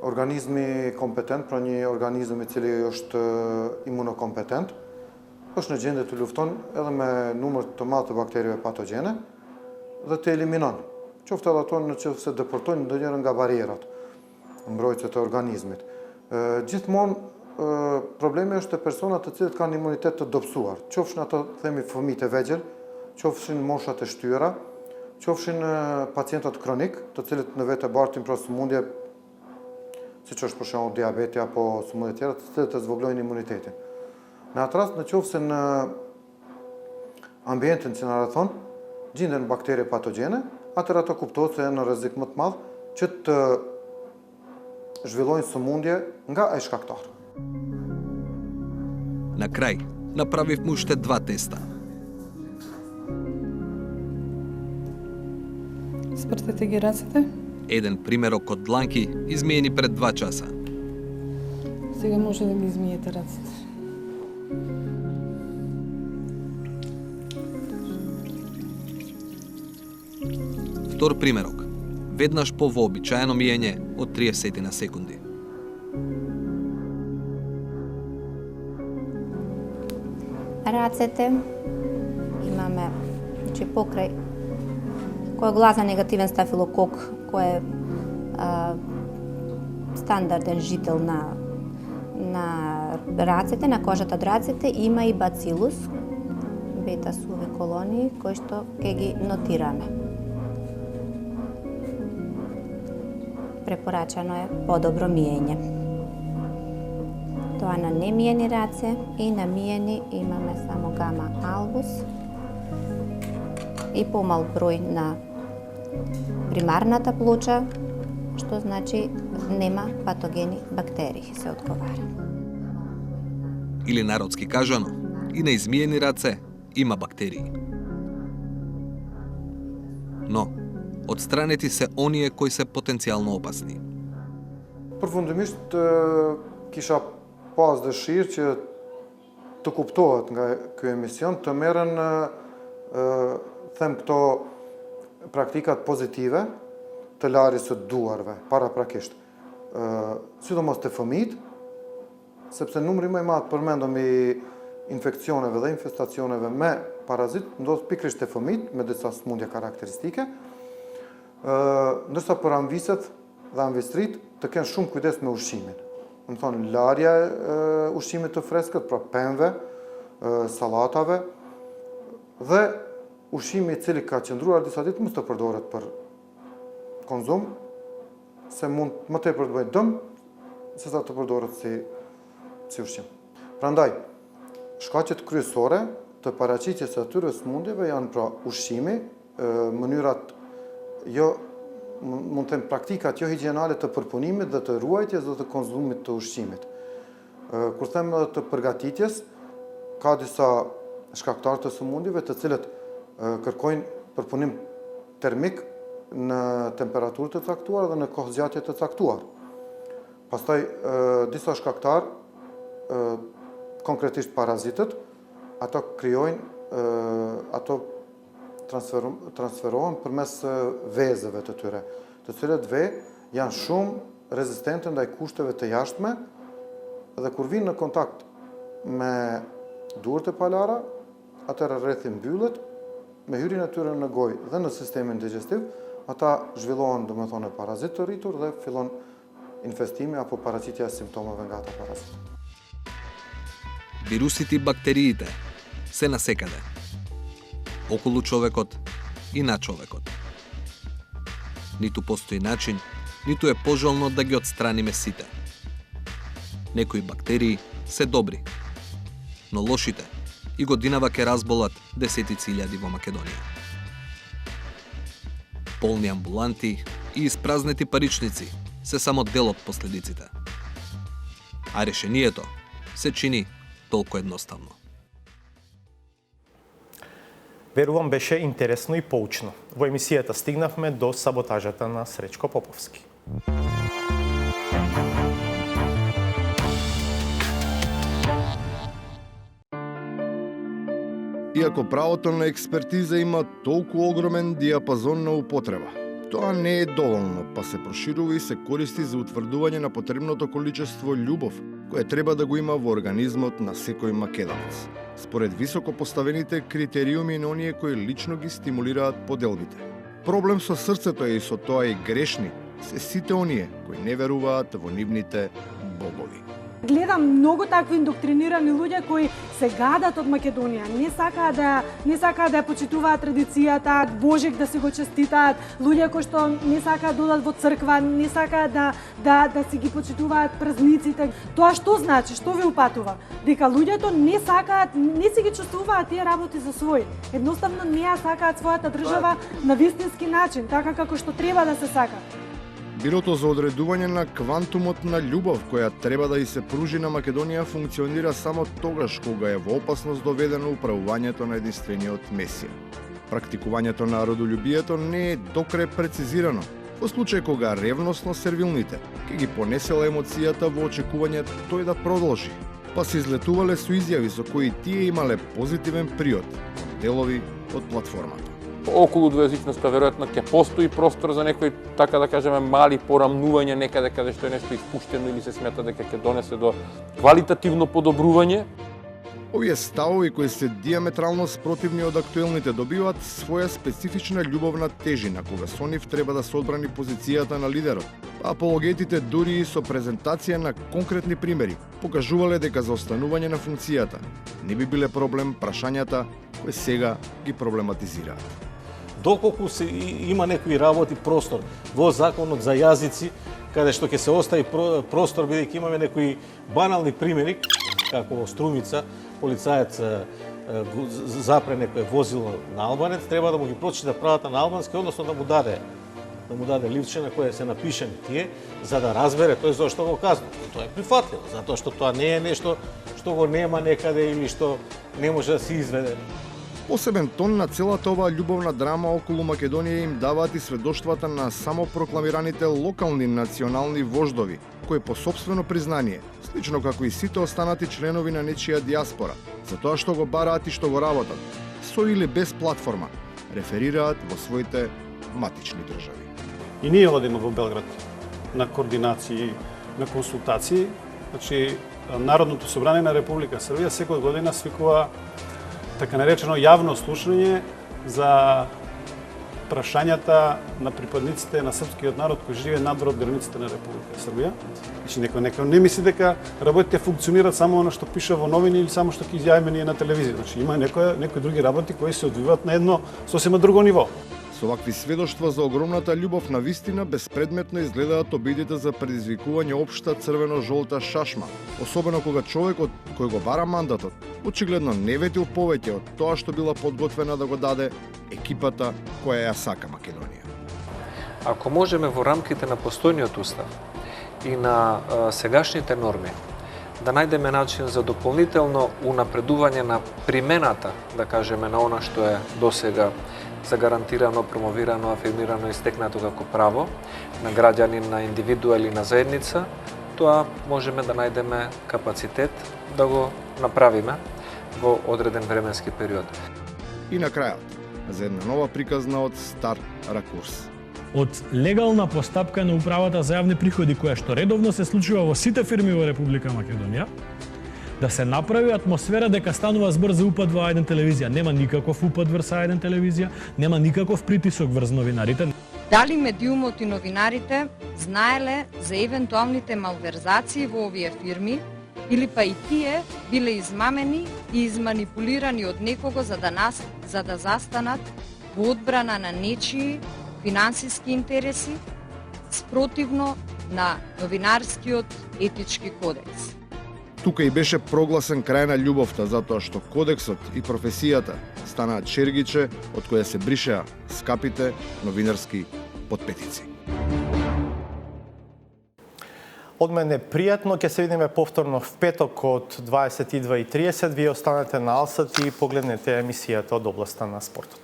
Organizmi kompetent, pra një organizëm i cili është imunokompetent, është në gjendje të lufton edhe me numër të madh të bakterieve patogjene dhe të eliminon. Qoftë edhe ato nëse deportojnë ndonjëherë nga barierat, mbrojtëse të organizmit. Gjithmonë problemi është te personat të cilët kanë imunitet të dobësuar, qofshin ato themi fëmijët e vegjël, qofshin moshat e shtyra, qofshin pacientët kronik, të cilët në vetë bartin pra sëmundje, siç është për shembull diabeti apo sëmundje tjera, të cilët të zvoglojnë imunitetin. Në atë rast, nëse në ambientin që na rrethon gjenden bakterie patogjene, atëherë ato kuptohet se janë në rrezik më të madh që të zhvillojnë sëmundje nga ai shkaktar. На крај, направивме уште 2 теста. Спртете ги рацете. Еден примерок од дланки измиени пред 2 часа. Сега може да ги измиете рацете. Втор примерок. Веднаш по вообичаено миење од 30 на секунди. Рацете имаме, значи покрај кој е глазен негативен стафилокок, кој е стандарден жител на рацете, на кожата од рацете, има и бацилус, бета-суви колонии, кои што ќе ги нотираме. Препорачано е подобро миење. Тоа на немиени раце и на миени имаме само гама албус и помал број на примарната плоча, што значи нема патогени бактерии, се одговара. Или народски кажано, и на измиени раце има бактерии. Но, отстранети се оние кои се потенцијално опасни. Përfundimisht kisha pas dëshirë që të kuptohet nga ky emision të merren them këto praktikat pozitive të larjes së duarve paraprakisht. Sidomos te fëmijët, sepse numri më i madh përmendëm i infeksioneve dhe infestacioneve me parazit ndodh pikërisht te fëmijët me disa sëmundje karakteristike. Ndërsa për anviset dhe anvistrit të kenë shumë kujdes me ushqimin. Më thonë, larja ushqimit të freskët, pra pemëve, salatave, dhe ushqimi i cili ka qëndruar disa ditë mos të përdoret për konzum, se mund më tepër të bëjë dëm, sesa të përdoret si ushqim. Prandaj, shkaqet kryesore të paraqitjes së atyre smundjeve janë pra ushqimi, mënyrat jo mund të them praktikat jo higjienale të përpunimit dhe të ruajtjes dhe të konsumit të ushqimit. Kur them edhe të përgatitjes, ka disa shkaktarë të sëmundjeve të cilët kërkojnë përpunim termik në temperaturë të caktuar dhe në kohëzgjatje të caktuar. Pastaj disa shkaktarë, konkretisht parazitët, ato krijojnë, ato transferohen përmes vezëve të tyre, të cilët janë shumë rezistente ndaj kushteve të jashtme dhe kur vinë në kontakt me duart e palara, atëherë rrethi mbyllet me hyrjen e tyre në gojë dhe në sistemin digestiv, ata zhvillohen domethënë parazit të rritur dhe fillon infestimi apo paraqitja e simptomeve nga ata parazitë. Вирусите и бактериите се насекаде. Околу човекот и на човекот. Ниту постои начин, ниту е пожелно да ги отстраниме сите. Некои бактерии се добри, но лошите и годинава ке разболат десетици илјади во Македонија. Полни амбуланти и испразнети паричници се само дел од последиците. А решението се чини толку едноставно. Верувам беше интересно и поучно. Во емисијата стигнавме до саботажата на Сречко Поповски. Иако правото на експертиза има толку огромен диапазон на употреба, тоа не е доволно, па се проширува и се користи за утврдување на потребното количество љубов, кое треба да го има во организмот на секој македонец. Според високо поставените критериуми на оние кои лично ги стимулираат поделбите. Проблем со срцето е и со тоа и грешни се сите оние кои не веруваат во нивните богови. Гледам многу такви индоктринирани луѓе кои се гадат од Македонија, не сакаат да ја почитуваат традицијата, Божик да си го честитаат, луѓе кои што не сакаат да одат во црква, не сакаат да си ги почитуваат празниците. Тоа што значи? Што ви упатува? Дека луѓето не сакаат, не си ги чувствуваат тие работи за свој. Едноставно не ја сакаат својата држава на вистински начин, така како што треба да се сака. Бирото за одредување на квантумот на љубов која треба да и се пружи на Македонија функционира само тогаш кога е во опасност доведено управувањето на единствениот Месија. Практикувањето на родолюбието не е докрај прецизирано, во случај кога ревносно сервилните ќе ги понесела емоцијата во очекување тој да продолжи, па се излетувале со изјави со кои тие имале позитивен приод, делови од платформата. Околу двојазичноста веројатно ќе постои простор за некои, така да кажеме, мали порамнување некаде каде што е нешто испуштено или се смета дека ќе донесе до квалитативно подобрување. Овие ставови кои се диаметрално спротивни од актуелните добиваат своја специфична љубовна тежина кога со нив треба да се одбрани позицијата на лидерот. Апологетите дури и со презентација на конкретни примери покажувале дека за останување на функцијата не би биле проблем прашањата кои сега ги проблематизираат. Доколку има некои работи простор во законот за јазици, каде што ќе се остави простор, бидејќи имаме некои банални примери, како во Струмица, полицаец запре некое возило на албанец, треба да му ги прочита правата на албански, односно да му даде ливче на кое се напишани тие, за да разбере тој зошто го казва. Тоа е прифатливо, затоа што тоа не е нешто што го нема некаде или што не може да се изведе. Посебен тон на целата оваа љубовна драма околу Македонија им даваат и сведоштвата на самопрокламираните локални национални вождови, кои по сопствено признание, слично како и сите останати членови на нечија диаспора, за тоа што го бараат и што го работат, со или без платформа, реферираат во своите матични држави. И ние одиме во Белград на координации, на консултации. Значи, Народното собрание на Република Србија секоја година свикува така наречено јавно слушање за прашањата на припадниците на српскиот народ кои живее надвор од границите на Република Србија. Значи некој не мисли дека работите функционираат само она што пише во новини или само што ќе изјавиме ние на телевизија. Значи има некои други работи кои се одвиваат на едно сосема друго ниво. Со Со овакви сведоштва за огромната љубов на вистина безпредметно изгледаат обидите за предизвикување општа црвено-жолта шашма, особено кога човекот кој го бара мандатот очигледно не ветил повеќе од тоа што била подготвена да го даде екипата која ја сака Македонија. Ако можеме во рамките на постојниот устав и на сегашните норми да најдеме начин за дополнително унапредување на примената, да кажеме, на она што е досега загарантирано, промовирано, афирмирано и стекнато како право на граѓанин, на индивидуа или на заедница, тоа можеме да најдеме капацитет да го направиме во одреден временски период. И на крајот, за една нова приказна од стар ракурс. Од легална постапка на Управата за јавни приходи, која што редовно се случува во сите фирми во Република Македонија, да се направи атмосфера дека станува збор за упад во А1 телевизија. Нема никаков упад врз А1 телевизија, нема никаков притисок врз новинарите. Дали медиумот и новинарите знаеле за евентуалните малверзации во овие фирми, или па и тие биле измамени и изманипулирани од некого за да застанат во одбрана на нечии финансиски интереси спротивно на новинарскиот етички кодекс. Тука и беше прогласен крај на љубовта, затоа што кодексот и професијата станаат чергиче од која се бришеа скапите новинарски подпетици. Од мене пријатно, ќе се видиме повторно в петок од 22:30. Вие останете на Алсат и погледнете емисијата од областа на спортот.